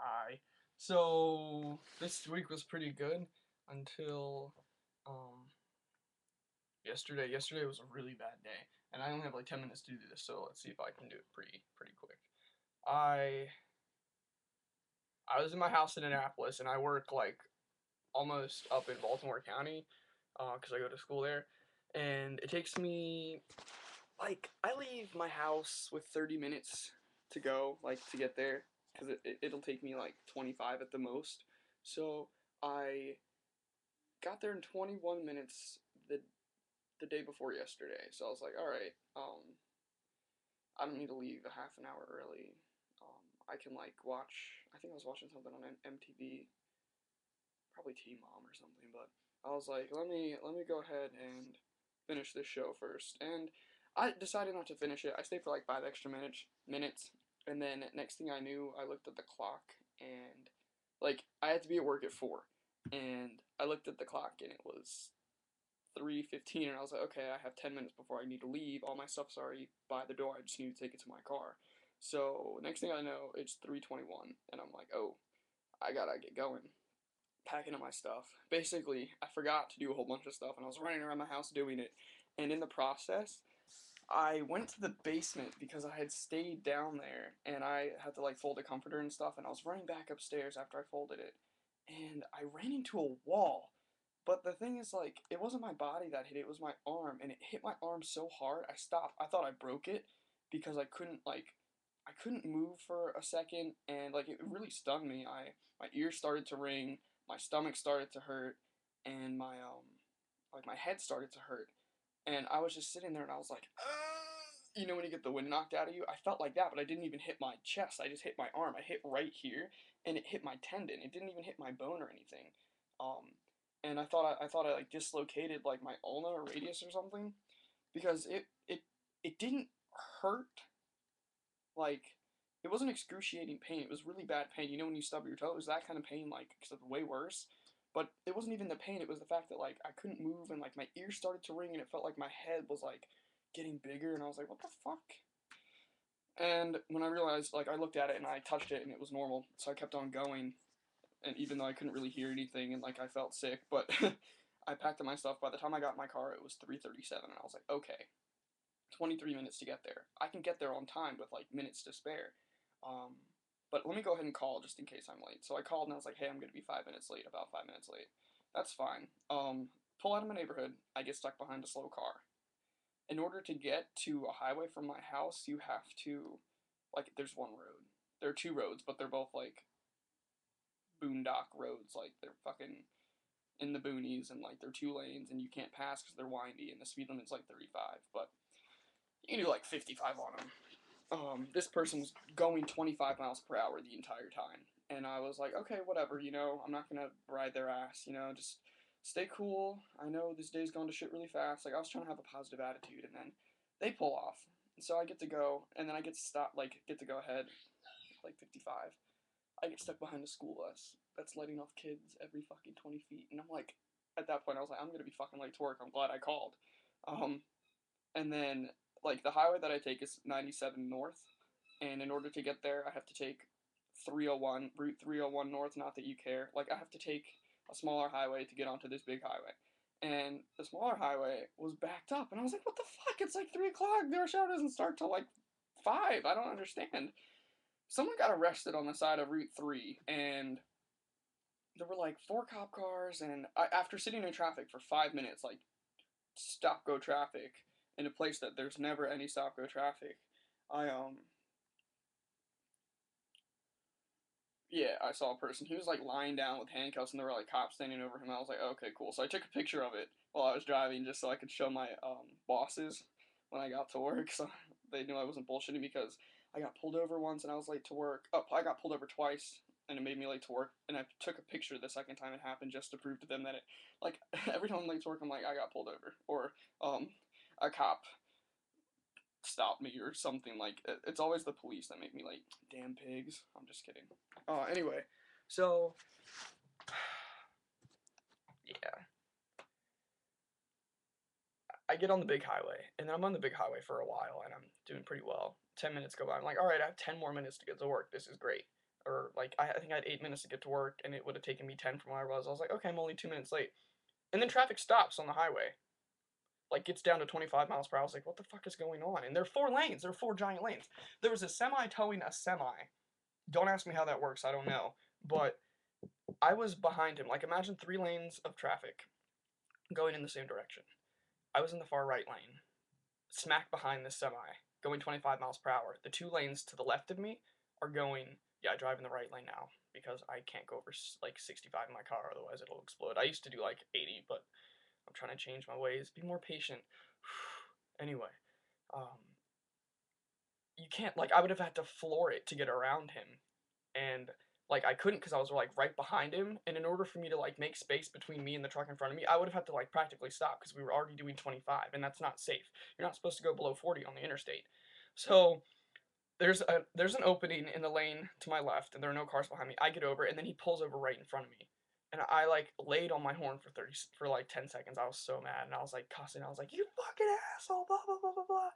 Hi. So this week was pretty good until yesterday. Yesterday was a really bad day, and I only have like 10 minutes to do this, so let's see if I can do it pretty quick. I I was in my house in Annapolis, and I work like almost up in Baltimore County, because I go to school there, and it takes me like I leave my house with 30 minutes to go, like to get there, because it'll take me like 25 at the most. So I got there in 21 minutes the day before yesterday. So I was like, all right, I don't need to leave a half an hour early. I can like watch. I think I was watching something on MTV, probably Teen Mom or something. But I was like, let me go ahead and finish this show first. And I decided not to finish it. I stayed for like 5 extra minutes, and then next thing I knew, I looked at the clock and like I had to be at work at 4, and I looked at the clock and it was 3:15, and I was like, okay, I have 10 minutes before I need to leave. All my stuff's already by the door. I just need to take it to my car. So next thing I know, it's 3:21, and I'm like, oh, I gotta get going, packing up my stuff. Basically, I forgot to do a whole bunch of stuff, and I was running around my house doing it. And in the process, I went to the basement because I had stayed down there, and I had to like fold a comforter and stuff. And I was running back upstairs after I folded it, and I ran into a wall. But the thing is, like, it wasn't my body that hit it, it was my arm, and it hit my arm so hard, I stopped. I thought I broke it because I couldn't move for a second, and like it really stunned me. My ears started to ring, my stomach started to hurt, and my head started to hurt. And I was just sitting there and I was like, you know when you get the wind knocked out of you? I felt like that, but I didn't even hit my chest. I just hit my arm. I hit right here, and it hit my tendon. It didn't even hit my bone or anything. Um, and I thought I like dislocated like my ulna or radius or something, because it didn't hurt, like it wasn't excruciating pain. It was really bad pain. You know when you stub your toe, it was that kind of pain, like except way worse. But it wasn't even the pain. It was the fact that like I couldn't move, and like my ears started to ring, and it felt like my head was like getting bigger, and I was like, what the fuck? And when I realized, like I looked at it and I touched it and it was normal, so I kept on going. And even though I couldn't really hear anything and like I felt sick, but I packed up my stuff. By the time I got in my car, it was 3:37, and I was like, okay, 23 minutes to get there. I can get there on time with like minutes to spare. Um, but let me go ahead and call just in case I'm late. So I called and I was like, hey, I'm gonna be 5 minutes late, about 5 minutes late. That's fine. Pull out of my neighborhood. I get stuck behind a slow car. In order to get to a highway from my house, you have to, like, there's one road. There are two roads, but they're both like boondock roads. Like they're fucking in the boonies, and like they're 2 lanes, and you can't pass because they're windy, and the speed limit's like 35. But you can do like 55 on them. This person was going 25 miles per hour the entire time. And I was like, okay, whatever, I'm not gonna ride their ass, just stay cool. I know this day's going to shit really fast. Like, I was trying to have a positive attitude, and then they pull off. And so I get to go, and then I get to stop, like, get to go ahead, like 55. I get stuck behind a school bus that's letting off kids every fucking 20 feet. And I'm like, at that point, I was like, I'm gonna be fucking late to work. I'm glad I called. Um, and then like the highway that I take is 97 north, and in order to get there, I have to take 301 Route 301 north. Not that you care. Like I have to take a smaller highway to get onto this big highway, and the smaller highway was backed up, and I was like, what the fuck? It's like 3 o'clock. Their show doesn't start till like 5. I don't understand. Someone got arrested on the side of Route 3, and there were like 4 cop cars, and after sitting in traffic for 5 minutes, like stop go traffic in a place that there's never any stop go traffic. I Yeah, I saw a person. He was like lying down with handcuffs, and there were like cops standing over him. I was like, oh, okay, cool. So I took a picture of it while I was driving, just so I could show my bosses when I got to work, so they knew I wasn't bullshitting, because I got pulled over once and I was late to work. Oh, I got pulled over twice, and it made me late to work. And I took a picture the second time it happened just to prove to them that it, like, every time I'm late to work, I'm like, I got pulled over, or a cop stop me or something. Like it's always the police that make me like damn pigs. I'm just kidding. Anyway, so yeah, I get on the big highway, and then I'm on the big highway for a while, and I'm doing pretty well. 10 minutes go by. I'm like, all right, I have 10 more minutes to get to work. This is great. or like I think I had 8 minutes to get to work, and it would have taken me 10 from where I was. I was like, okay, I'm only 2 minutes late, and then traffic stops on the highway, like gets down to 25 miles per hour. I was like, what the fuck is going on? And there are 4 lanes. There are 4 giant lanes. There was a semi towing a semi. Don't ask me how that works. I don't know, but I was behind him. Like imagine 3 lanes of traffic going in the same direction. I was in the far right lane, smack behind this semi, going 25 miles per hour. The 2 lanes to the left of me are going, yeah, I drive in the right lane now because I can't go over like 65 in my car, otherwise it'll explode. I used to do like 80, but I'm trying to change my ways, be more patient. Anyway, um, you can't, like, I would have had to floor it to get around him, and like I couldn't because I was like right behind him, and in order for me to like make space between me and the truck in front of me, I would have had to like practically stop because we were already doing 25, and that's not safe. You're not supposed to go below 40 on the interstate. So there's an opening in the lane to my left, and there are no cars behind me. I get over, and then he pulls over right in front of me, and I like laid on my horn for like 10 seconds. I was so mad, and I was like cussing. I was like, "You fucking asshole!" Blah blah blah blah blah.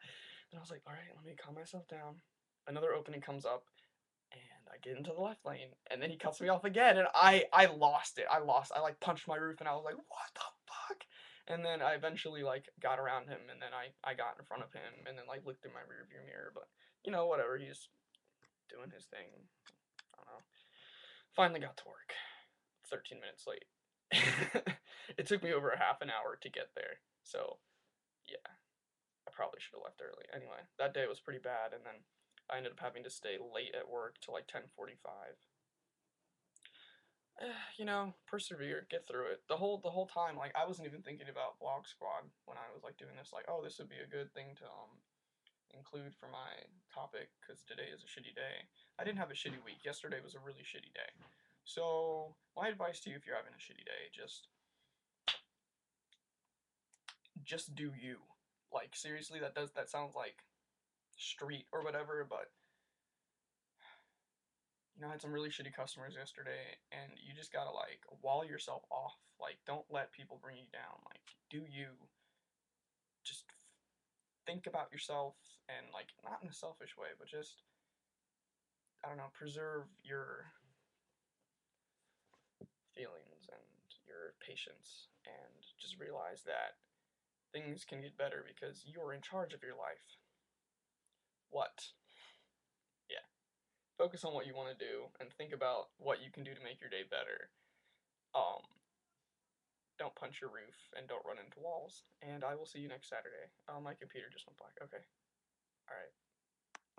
And I was like, "All right, let me calm myself down." Another opening comes up, and I get into the left lane, and then he cuts me off again, and I lost it. I lost. I like punched my roof, and I was like, "What the fuck?" And then I eventually like got around him, and then I got in front of him, and then like looked through my rearview mirror, but whatever. He's doing his thing. I don't know. Finally got to work. 13 minutes late. It took me over a half an hour to get there. So, yeah, I probably should have left early. Anyway, that day was pretty bad, and then I ended up having to stay late at work till like 10:45. Persevere, get through it. The whole time, like I wasn't even thinking about Vlog Squad when I was like doing this. Like, oh, this would be a good thing to include for my topic because today is a shitty day. I didn't have a shitty week. Yesterday was a really shitty day. So my advice to you, if you're having a shitty day, just do you. Like seriously, that sounds like street or whatever, but I had some really shitty customers yesterday, and you just gotta like wall yourself off. Like, don't let people bring you down. Like, do you. Just think about yourself, and like not in a selfish way, but just I don't know, preserve your feelings and your patience, and just realize that things can get better because you're in charge of your life. What? Yeah. Focus on what you want to do and think about what you can do to make your day better. Um, don't punch your roof and don't run into walls. And I will see you next Saturday. My computer just went black. Okay. All right.